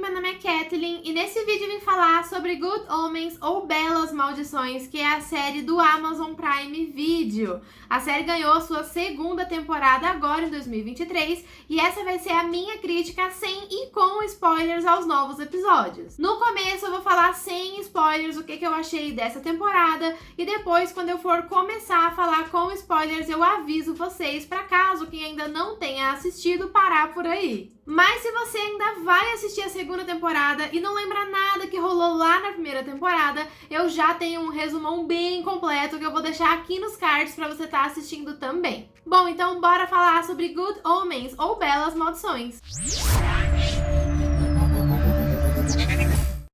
meu nome é Kathleen e nesse vídeo eu vim falar sobre Good Omens ou Belas Maldições, que é a série do Amazon Prime Video. A série ganhou sua segunda temporada agora em 2023 e essa vai ser a minha crítica sem e com spoilers aos novos episódios. No começo eu vou falar sem spoilers o que eu achei dessa temporada e depois, quando eu for começar a falar com spoilers, eu aviso vocês para caso quem ainda não tenha assistido parar por aí. Mas se você ainda vai assistir a segunda temporada e não lembra nada que rolou lá na primeira temporada, eu já tenho um resumão bem completo que eu vou deixar aqui nos cards para você estar assistindo também. Bom, então bora falar sobre Good Omens ou Belas Maldições.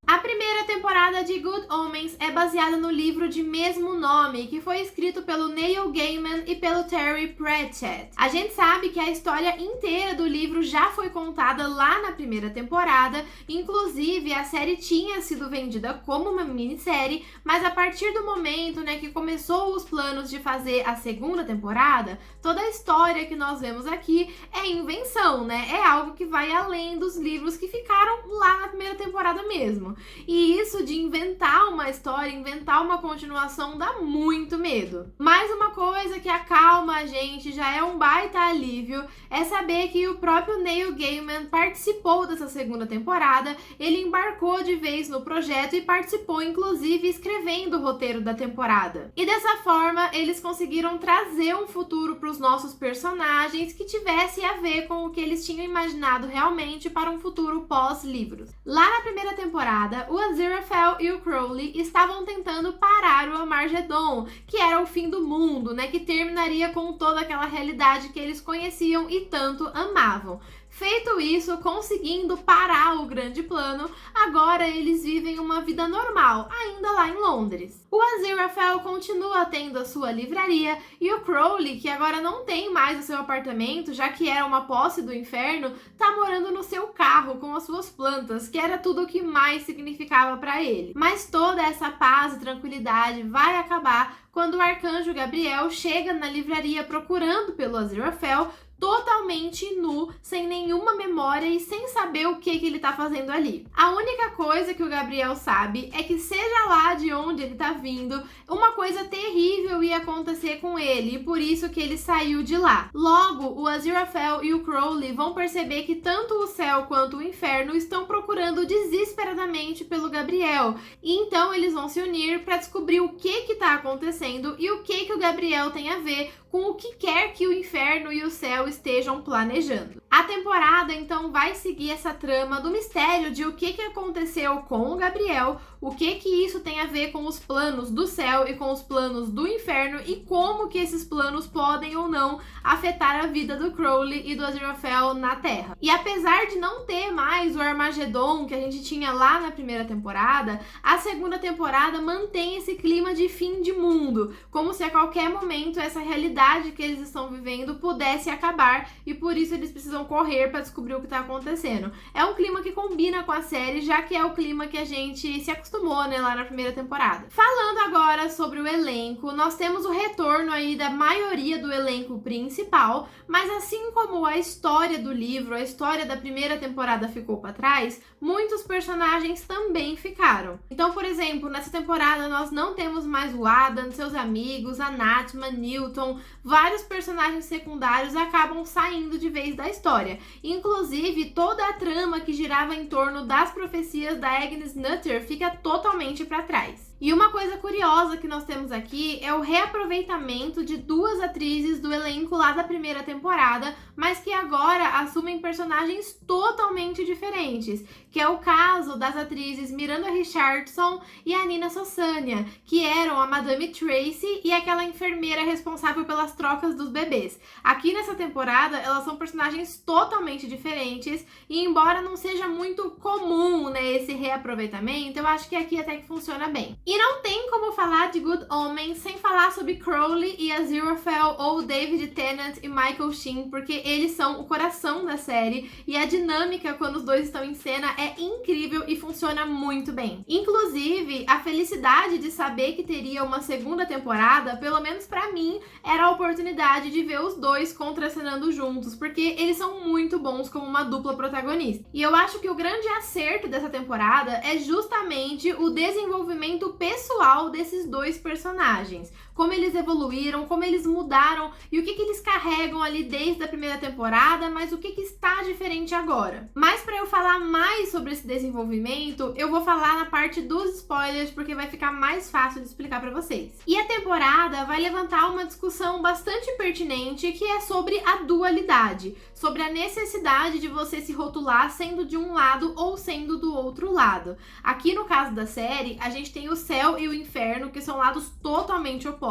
A primeira temporada de Good Omens é baseada no livro de mesmo nome, que foi escrito pelo Neil Gaiman e pelo Terry Pratchett. A gente sabe que a história inteira do livro já foi contada lá na primeira temporada, inclusive a série tinha sido vendida como uma minissérie, mas a partir do momento, que começou os planos de fazer a segunda temporada, toda a história que nós vemos aqui é invenção, é algo que vai além dos livros que ficaram lá na primeira temporada mesmo. E isso de inventar uma história, inventar uma continuação, dá muito medo. Mais uma coisa que acalma a gente, já é um baita alívio, é saber que o próprio Neil Gaiman participou dessa segunda temporada, ele embarcou de vez no projeto e participou inclusive escrevendo o roteiro da temporada. E dessa forma, eles conseguiram trazer um futuro para os nossos personagens que tivesse a ver com o que eles tinham imaginado realmente para um futuro pós-livros. Lá na primeira temporada, o Aziraphale e o Crowley estavam tentando parar o Armagedon, que era o fim do mundo, que terminaria com toda aquela realidade que eles conheciam e tanto amavam. Feito isso, conseguindo parar o grande plano, agora eles vivem uma vida normal, ainda lá em Londres. O Aziraphale continua tendo a sua livraria e o Crowley, que agora não tem mais o seu apartamento, já que era uma posse do inferno, tá morando no seu carro com as suas plantas, que era tudo o que mais significava para ele. Mas toda essa paz e tranquilidade vai acabar quando o arcanjo Gabriel chega na livraria procurando pelo Aziraphale, totalmente nu, sem nenhuma memória e sem saber o que ele tá fazendo ali. A única coisa que o Gabriel sabe é que, seja lá de onde ele tá vindo, uma coisa terrível ia acontecer com ele e por isso que ele saiu de lá. Logo, o Aziraphale e o Crowley vão perceber que tanto o céu quanto o inferno estão procurando desesperadamente pelo Gabriel e então eles vão se unir para descobrir o que tá acontecendo e o que o Gabriel tem a ver com o que quer que o inferno e o céu estejam planejando. A temporada então vai seguir essa trama do mistério de o que aconteceu com o Gabriel, o que isso tem a ver com os planos do céu e com os planos do inferno e como que esses planos podem ou não afetar a vida do Crowley e do Aziraphale na Terra. E apesar de não ter mais o Armagedon que a gente tinha lá na primeira temporada, a segunda temporada mantém esse clima de fim de mundo, como se a qualquer momento essa realidade que eles estão vivendo pudesse acabar e por isso eles precisam correr para descobrir o que está acontecendo. É um clima que combina com a série, já que é o clima que a gente se acostumou, lá na primeira temporada. Falando agora sobre o elenco, nós temos o retorno aí da maioria do elenco principal, mas assim como a história do livro, a história da primeira temporada ficou para trás, muitos personagens também ficaram. Então, por exemplo, nessa temporada nós não temos mais o Adam, seus amigos, a Natma, Newton, vários personagens secundários acabam saindo de vez da história. Inclusive, toda a trama que girava em torno das profecias da Agnes Nutter fica totalmente para trás. E uma coisa curiosa que nós temos aqui é o reaproveitamento de duas atrizes do elenco lá da primeira temporada, mas que agora assumem personagens totalmente diferentes, que é o caso das atrizes Miranda Richardson e a Nina Sossania, que eram a Madame Tracy e aquela enfermeira responsável pelas trocas dos bebês. Aqui nessa temporada, elas são personagens totalmente diferentes e embora não seja muito comum, esse reaproveitamento, eu acho que aqui até que funciona bem. E não tem como falar de Good Omens sem falar sobre Crowley e Aziraphale ou David Tennant e Michael Sheen, porque eles são o coração da série e a dinâmica quando os dois estão em cena é incrível e funciona muito bem. Inclusive, a felicidade de saber que teria uma segunda temporada, pelo menos pra mim, era a oportunidade de ver os dois contracenando juntos, porque eles são muito bons como uma dupla protagonista. E eu acho que o grande acerto dessa temporada é justamente o desenvolvimento pessoal desses dois personagens. Como eles evoluíram, como eles mudaram e o que eles carregam ali desde a primeira temporada, mas o que está diferente agora. Mas para eu falar mais sobre esse desenvolvimento, eu vou falar na parte dos spoilers, porque vai ficar mais fácil de explicar para vocês. E a temporada vai levantar uma discussão bastante pertinente, que é sobre a dualidade, sobre a necessidade de você se rotular sendo de um lado ou sendo do outro lado. Aqui no caso da série, a gente tem o céu e o inferno, que são lados totalmente opostos,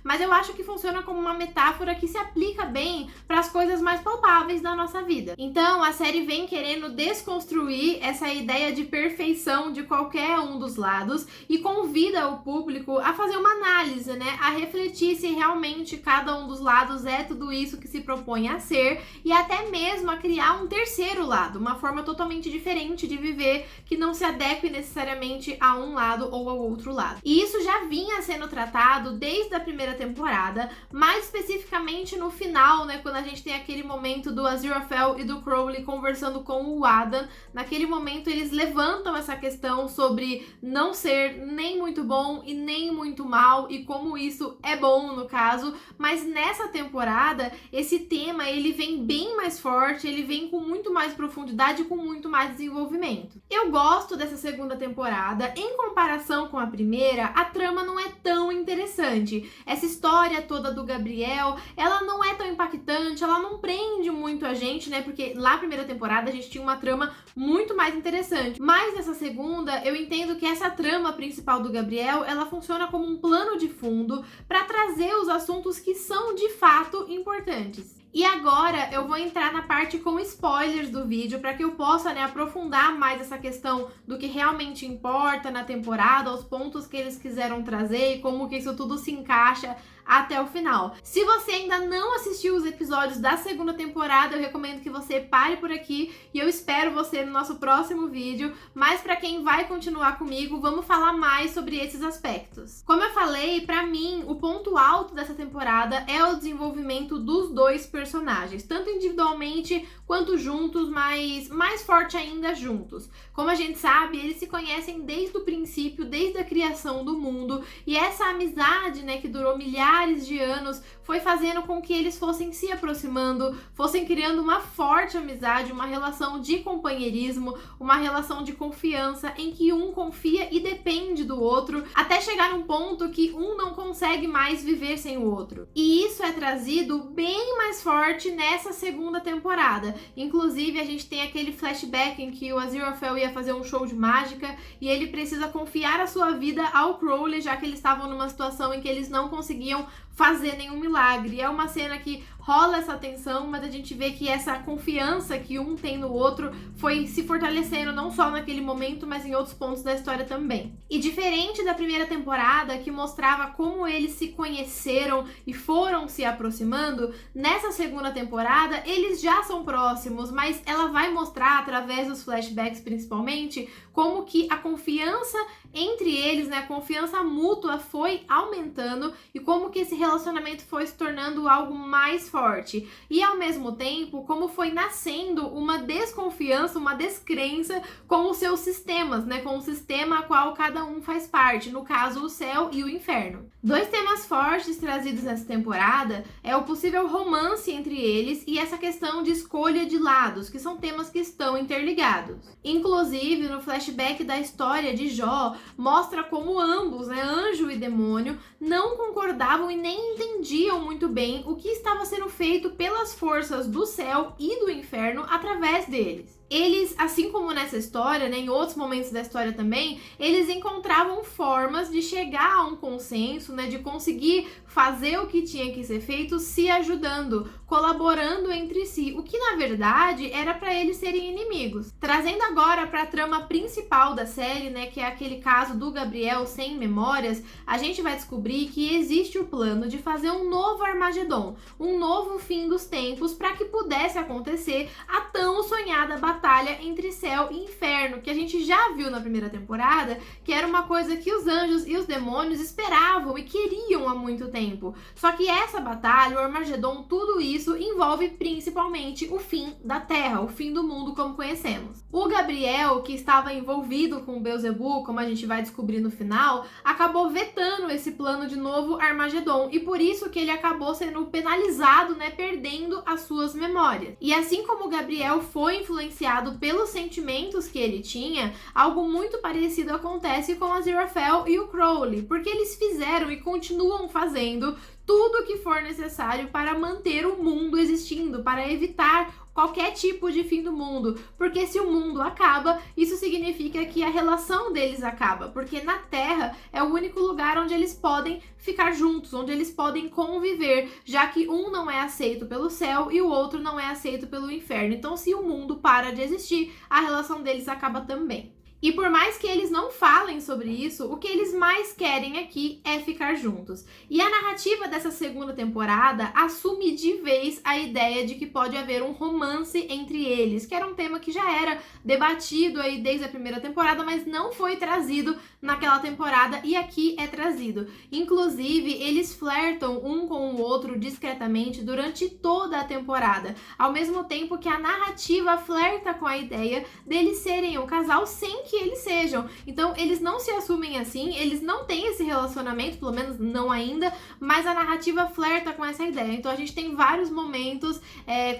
mas eu acho que funciona como uma metáfora que se aplica bem para as coisas mais palpáveis da nossa vida. Então, a série vem querendo desconstruir essa ideia de perfeição de qualquer um dos lados e convida o público a fazer uma análise, né? A refletir se realmente cada um dos lados é tudo isso que se propõe a ser e até mesmo a criar um terceiro lado, uma forma totalmente diferente de viver que não se adeque necessariamente a um lado ou ao outro lado. E isso já vinha sendo tratado desde a primeira temporada, mais especificamente no final, né, quando a gente tem aquele momento do Aziraphale e do Crowley conversando com o Adam. Naquele momento eles levantam essa questão sobre não ser nem muito bom e nem muito mal e como isso é bom no caso, mas nessa temporada esse tema ele vem bem mais forte, ele vem com muito mais profundidade e com muito mais desenvolvimento. Eu gosto dessa segunda temporada. Em comparação com a primeira, a trama não é tão interessante. Essa história toda do Gabriel, ela não é tão impactante, ela não prende muito a gente, né? Porque lá na primeira temporada a gente tinha uma trama muito mais interessante. Mas nessa segunda, eu entendo que essa trama principal do Gabriel, ela funciona como um plano de fundo para trazer os assuntos que são de fato importantes. E agora eu vou entrar na parte com spoilers do vídeo para que eu possa, né, aprofundar mais essa questão do que realmente importa na temporada, os pontos que eles quiseram trazer e como que isso tudo se encaixa até o final. Se você ainda não assistiu os episódios da segunda temporada, eu recomendo que você pare por aqui e eu espero você no nosso próximo vídeo. Mas para quem vai continuar comigo, vamos falar mais sobre esses aspectos. Como eu falei, para mim, o ponto alto dessa temporada é o desenvolvimento dos dois personagens, tanto individualmente quanto juntos, mas mais forte ainda juntos. Como a gente sabe, eles se conhecem desde o princípio, desde a criação do mundo, e essa amizade, né, que durou milhares de anos, foi fazendo com que eles fossem se aproximando, fossem criando uma forte amizade, uma relação de companheirismo, uma relação de confiança em que um confia e depende do outro, até chegar num ponto que um não consegue mais viver sem o outro. E isso é trazido bem mais forte nessa segunda temporada. Inclusive, a gente tem aquele flashback em que o Aziraphale ia fazer um show de mágica e ele precisa confiar a sua vida ao Crowley, já que eles estavam numa situação em que eles não conseguiam fazer nenhum milagre. É uma cena que rola essa tensão, mas a gente vê que essa confiança que um tem no outro foi se fortalecendo não só naquele momento, mas em outros pontos da história também. E diferente da primeira temporada, que mostrava como eles se conheceram e foram se aproximando, nessa segunda temporada eles já são próximos, mas ela vai mostrar, através dos flashbacks principalmente, como que a confiança entre eles, né, a confiança mútua foi aumentando e como que esse relacionamento foi se tornando algo mais forte. E ao mesmo tempo, como foi nascendo uma desconfiança, uma descrença com os seus sistemas, né, com o sistema a qual cada um faz parte, no caso o céu e o inferno. Dois temas fortes trazidos nessa temporada é o possível romance entre eles e essa questão de escolha de lados, que são temas que estão interligados. Inclusive, no flashback da história de Jó, mostra como ambos, né, anjo e demônio, não concordavam e nem entendiam muito bem o que estava sendo feito pelas forças do céu e do inferno através deles. Eles, assim como nessa história, né, em outros momentos da história também, eles encontravam formas de chegar a um consenso, né, de conseguir fazer o que tinha que ser feito se ajudando, colaborando entre si, o que na verdade era para eles serem inimigos. Trazendo agora para a trama principal da série, né, que é aquele caso do Gabriel sem memórias, a gente vai descobrir que existe o plano de fazer um novo Armagedon, um novo fim dos tempos, para que pudesse acontecer a tão sonhada batalha entre céu e inferno, que a gente já viu na primeira temporada, que era uma coisa que os anjos e os demônios esperavam e queriam há muito tempo. Só que essa batalha, o Armagedon, tudo isso envolve principalmente o fim da Terra, o fim do mundo como conhecemos. O Gabriel, que estava envolvido com Beelzebub, como a gente vai descobrir no final, acabou vetando esse plano de novo Armagedon, e por isso que ele acabou sendo penalizado, né, perdendo as suas memórias. E assim como o Gabriel foi influenciado pelos sentimentos que ele tinha, algo muito parecido acontece com Aziraphale e o Crowley, porque eles fizeram e continuam fazendo tudo o que for necessário para manter o mundo existindo, para evitar qualquer tipo de fim do mundo, porque se o mundo acaba, isso significa que a relação deles acaba, porque na Terra é o único lugar onde eles podem ficar juntos, onde eles podem conviver, já que um não é aceito pelo céu e o outro não é aceito pelo inferno. Então, se o mundo para de existir, a relação deles acaba também. E por mais que eles não falem sobre isso, o que eles mais querem aqui é ficar juntos. E a narrativa dessa segunda temporada assume de vez a ideia de que pode haver um romance entre eles, que era um tema que já era debatido aí desde a primeira temporada, mas não foi trazido naquela temporada e aqui é trazido. Inclusive, eles flertam um com o outro discretamente durante toda a temporada, ao mesmo tempo que a narrativa flerta com a ideia deles serem um casal sem que eles sejam. Então, eles não se assumem assim, eles não têm esse relacionamento, pelo menos não ainda, mas a narrativa flerta com essa ideia. Então, a gente tem vários momentos,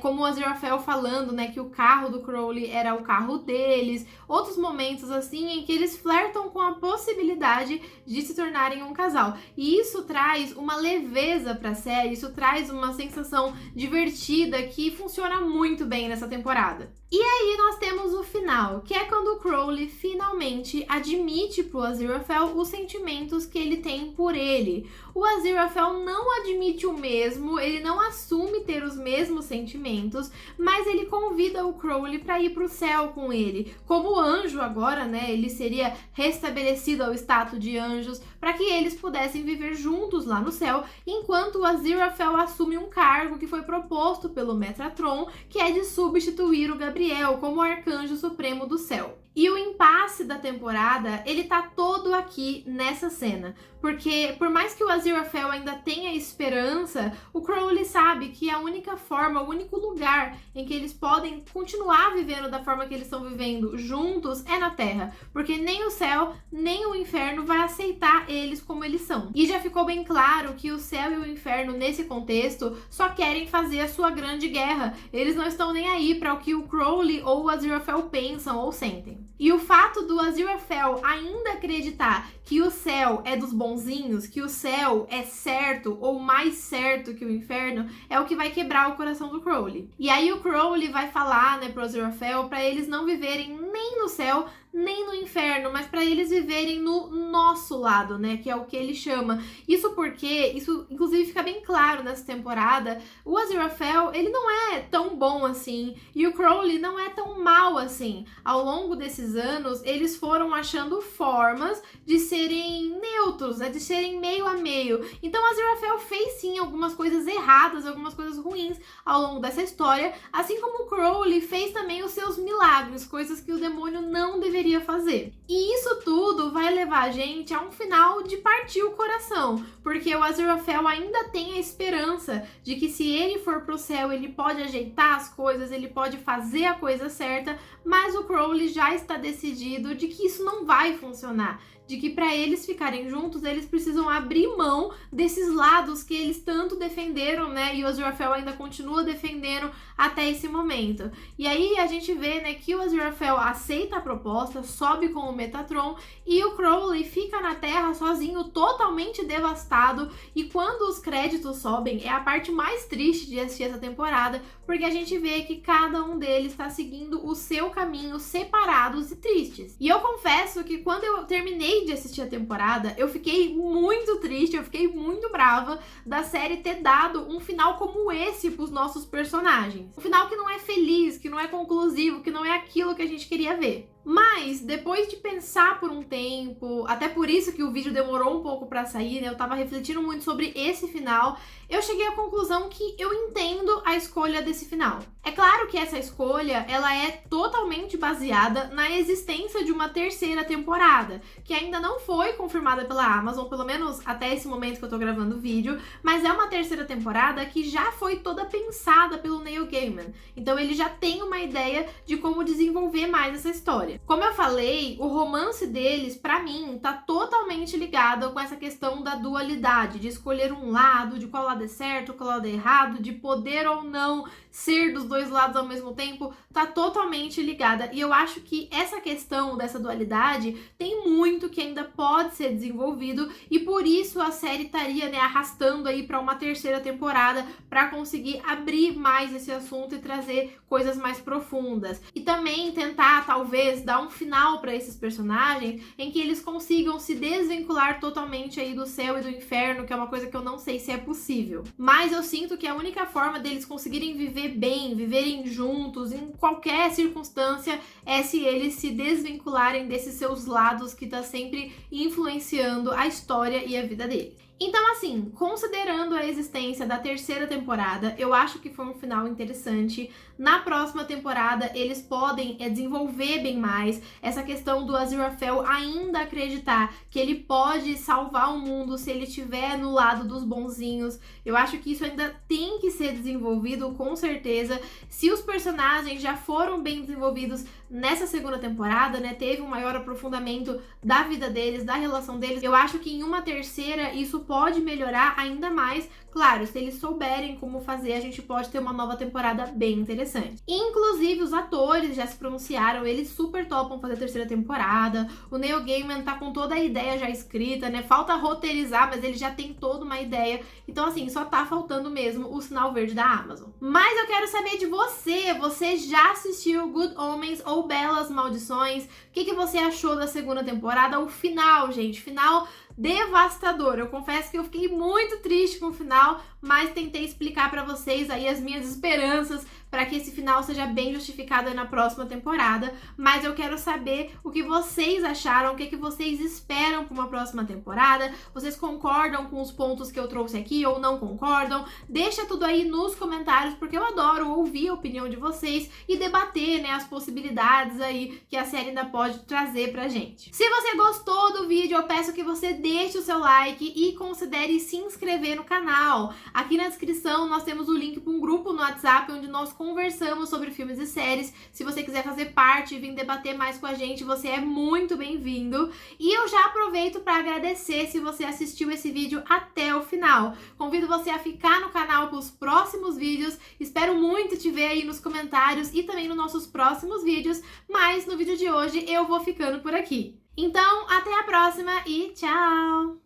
como o Aziraphale falando, né, que o carro do Crowley era o carro deles, outros momentos, assim, em que eles flertam com a possibilidade de se tornarem um casal. E isso traz uma leveza pra série, isso traz uma sensação divertida que funciona muito bem nessa temporada. E aí nós temos o final, que é quando o Crowley finalmente admite pro Aziraphale os sentimentos que ele tem por ele. O Aziraphale não admite o mesmo, ele não assume ter os mesmos sentimentos, mas ele convida o Crowley para ir pro céu com ele. Como anjo agora, né, ele seria restabelecido ao status de anjos para que eles pudessem viver juntos lá no céu, enquanto o Aziraphale assume um cargo que foi proposto pelo Metatron, que é de substituir o Gabriel como arcanjo supremo do céu. E o impasse da temporada, ele tá todo aqui nessa cena. Porque por mais que o Aziraphale ainda tenha esperança, o Crowley sabe que a única forma, o único lugar em que eles podem continuar vivendo da forma que eles estão vivendo juntos é na Terra. Porque nem o céu, nem o inferno vai aceitar eles como eles são. E já ficou bem claro que o céu e o inferno, nesse contexto, só querem fazer a sua grande guerra. Eles não estão nem aí para o que o Crowley ou o Aziraphale pensam ou sentem. E o fato do Aziraphale ainda acreditar que o céu é dos bonzinhos, que o céu é certo ou mais certo que o inferno, é o que vai quebrar o coração do Crowley. E aí o Crowley vai falar, né, pro Aziraphale para eles não viverem nem no céu, nem no inferno, mas para eles viverem no nosso lado, né, que é o que ele chama. Isso porque, isso inclusive fica bem claro nessa temporada, o Aziraphale, ele não é tão bom assim, e o Crowley não é tão mal assim. Ao longo desses anos, eles foram achando formas de serem neutros, né, de serem meio a meio. Então o Aziraphale fez sim algumas coisas erradas, algumas coisas ruins ao longo dessa história, assim como o Crowley fez também os seus milagres, coisas que o demônio não deveria fazer. E isso tudo vai levar a gente a um final de partir o coração, porque o Aziraphale ainda tem a esperança de que se ele for pro céu, ele pode ajeitar as coisas, ele pode fazer a coisa certa, mas o Crowley já está decidido de que isso não vai funcionar, de que para eles ficarem juntos, eles precisam abrir mão desses lados que eles tanto defenderam, né? E o Aziraphale ainda continua defendendo até esse momento. E aí a gente vê, né, que o Aziraphale aceita a proposta, sobe com o Metatron e o Crowley fica na Terra sozinho, totalmente devastado. E quando os créditos sobem, é a parte mais triste de assistir essa temporada, porque a gente vê que cada um deles está seguindo o seu caminho, separados e tristes. E eu confesso que quando eu terminei terminei de assistir a temporada, eu fiquei muito triste, eu fiquei muito brava da série ter dado um final como esse pros nossos personagens. Um final que não é feliz, que não é conclusivo, que não é aquilo que a gente queria ver. Mas, depois de pensar por um tempo, até por isso que o vídeo demorou um pouco pra sair, né? Eu tava refletindo muito sobre esse final, eu cheguei à conclusão que eu entendo a escolha desse final. É claro que essa escolha, ela é totalmente baseada na existência de uma terceira temporada, que ainda não foi confirmada pela Amazon, pelo menos até esse momento que eu tô gravando o vídeo, mas é uma terceira temporada que já foi toda pensada pelo Neil Gaiman. Então ele já tem uma ideia de como desenvolver mais essa história. Como eu falei, o romance deles, pra mim, tá totalmente ligado com essa questão da dualidade, de escolher um lado, de qual lado é certo, qual lado é errado, de poder ou não ser dos dois lados ao mesmo tempo, tá totalmente ligada. E eu acho que essa questão dessa dualidade tem muito que ainda pode ser desenvolvido e por isso a série estaria, né, arrastando aí pra uma terceira temporada pra conseguir abrir mais esse assunto e trazer coisas mais profundas. E também tentar, talvez, dar um final pra esses personagens em que eles consigam se desvincular totalmente aí do céu e do inferno, que é uma coisa que eu não sei se é possível. Mas eu sinto que a única forma deles conseguirem viver bem, viverem juntos, em qualquer circunstância, é se eles se desvincularem desses seus lados que tá sempre influenciando a história e a vida deles. Então, assim, considerando a existência da terceira temporada, eu acho que foi um final interessante. Na próxima temporada, eles podem desenvolver bem mais essa questão do Aziraphale ainda acreditar que ele pode salvar o mundo se ele estiver no lado dos bonzinhos. Eu acho que isso ainda tem que ser desenvolvido, com certeza. Se os personagens já foram bem desenvolvidos nessa segunda temporada, né, teve um maior aprofundamento da vida deles, da relação deles, eu acho que em uma terceira isso pode melhorar ainda mais. Claro, se eles souberem como fazer, a gente pode ter uma nova temporada bem interessante. Inclusive, os atores já se pronunciaram, eles super topam fazer a terceira temporada. O Neil Gaiman tá com toda a ideia já escrita, né? Falta roteirizar, mas ele já tem toda uma ideia. Então, assim, só tá faltando mesmo o sinal verde da Amazon. Mas eu quero saber de você. Você já assistiu Good Omens ou Belas Maldições? O que você achou da segunda temporada? O final, gente, final devastador. Eu confesso que eu fiquei muito triste com o final, mas tentei explicar pra vocês aí as minhas esperanças para que esse final seja bem justificado aí na próxima temporada. Mas eu quero saber o que vocês acharam, o que vocês esperam para uma próxima temporada. Vocês concordam com os pontos que eu trouxe aqui ou não concordam? Deixa tudo aí nos comentários, porque eu adoro ouvir a opinião de vocês e debater, né, as possibilidades aí que a série ainda pode trazer pra gente. Se você gostou do vídeo, eu peço que você deixe o seu like e considere se inscrever no canal. Aqui na descrição nós temos o link para um grupo no WhatsApp onde nós conversamos sobre filmes e séries. Se você quiser fazer parte e vir debater mais com a gente, você é muito bem-vindo. E eu já aproveito para agradecer se você assistiu esse vídeo até o final. Convido você a ficar no canal para os próximos vídeos. Espero muito te ver aí nos comentários e também nos nossos próximos vídeos. Mas no vídeo de hoje eu vou ficando por aqui. Então, até a próxima e tchau!